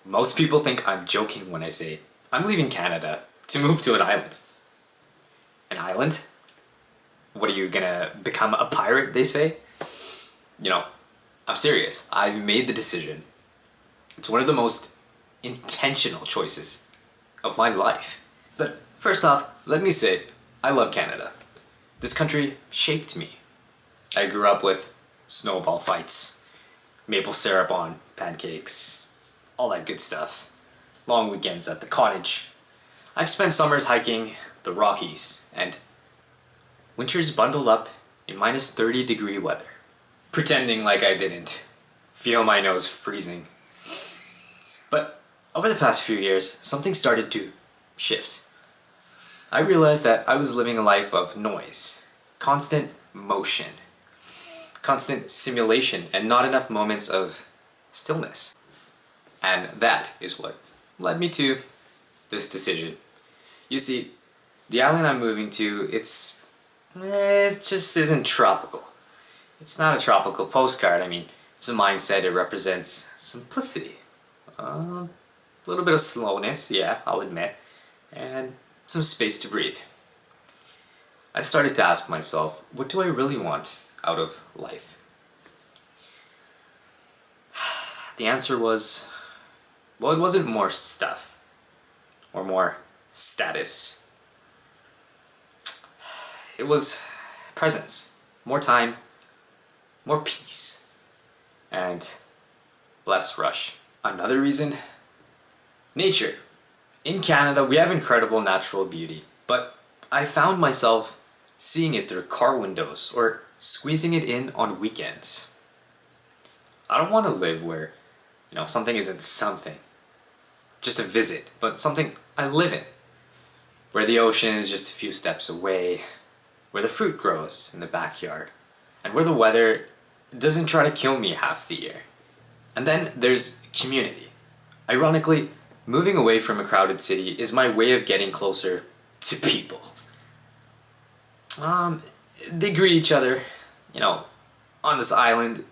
Most people think I'm joking when I say I'm leaving Canada to move to an island. An island? What are you gonna become a pirate, they say? You know, I'm serious. I've made the decision. It's one of the most intentional choices of my life. But first off, let me say, I love Canada. This country shaped me. I grew up with snowball fights, maple syrup on pancakes, all that good stuff. Long weekends at the cottage. I've spent summers hiking the Rockies and winters bundled up in minus 30-degree weather, pretending like I didn't feel my nose freezing. But over the past few years, something started to shift. I realized that I was living a life of noise, constant motion, constant simulation, and not enough moments of stillness. And that is what led me to this decision. You see, the island I'm moving to, it just isn't tropical. It's not a tropical postcard. I mean, it's a mindset. It represents simplicity. A little bit of slowness, yeah, I'll admit, and some space to breathe. I started to ask myself, what do I really want out of life? The answer was, well, it wasn't more stuff or more status. It was presence, more time, more peace, and less rush. Another reason? Nature. In Canada, we have incredible natural beauty, but I found myself seeing it through car windows or squeezing it in on weekends. I don't want to live where, something isn't something. Just a visit, but something I live in. Where the ocean is just a few steps away, where the fruit grows in the backyard, and where the weather doesn't try to kill me half the year. And then there's community. Ironically, moving away from a crowded city is my way of getting closer to people. They greet each other, on this island.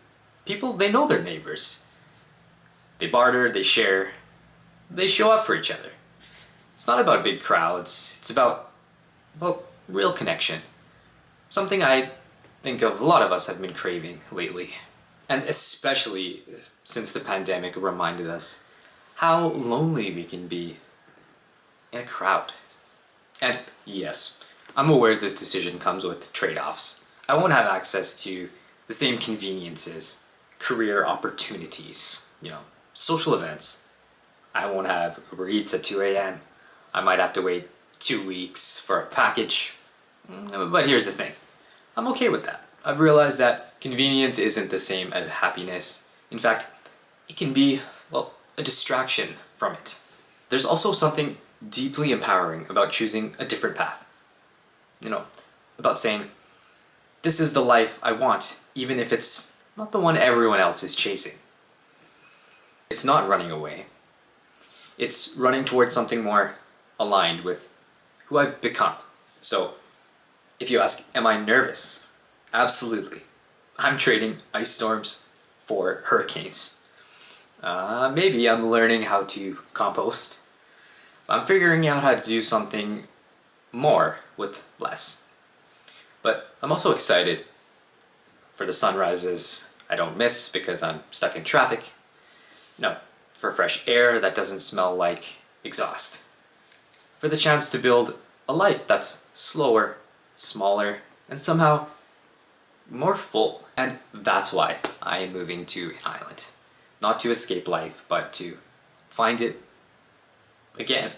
People, they know their neighbors. They barter, they share, they show up for each other. It's not about big crowds, it's about, real connection. Something I think of a lot of us have been craving lately. And especially since the pandemic reminded us how lonely we can be in a crowd. And yes, I'm aware this decision comes with trade-offs. I won't have access to the same conveniences, career opportunities, social events. I won't have Uber Eats at 2 a.m. I might have to wait 2 weeks for a package. But here's the thing. I'm okay with that. I've realized that convenience isn't the same as happiness. In fact, it can be, a distraction from it. There's also something deeply empowering about choosing a different path. About saying, this is the life I want, even if it's not the one everyone else is chasing. It's not running away. It's running towards something more aligned with who I've become. So, if you ask, am I nervous? Absolutely. I'm trading ice storms for hurricanes. Maybe I'm learning how to compost. I'm figuring out how to do something more with less. But I'm also excited for the sunrises I don't miss because I'm stuck in traffic. For fresh air that doesn't smell like exhaust. For the chance to build a life that's slower, smaller, and somehow more full. And that's why I am moving to an island. Not to escape life, but to find it again.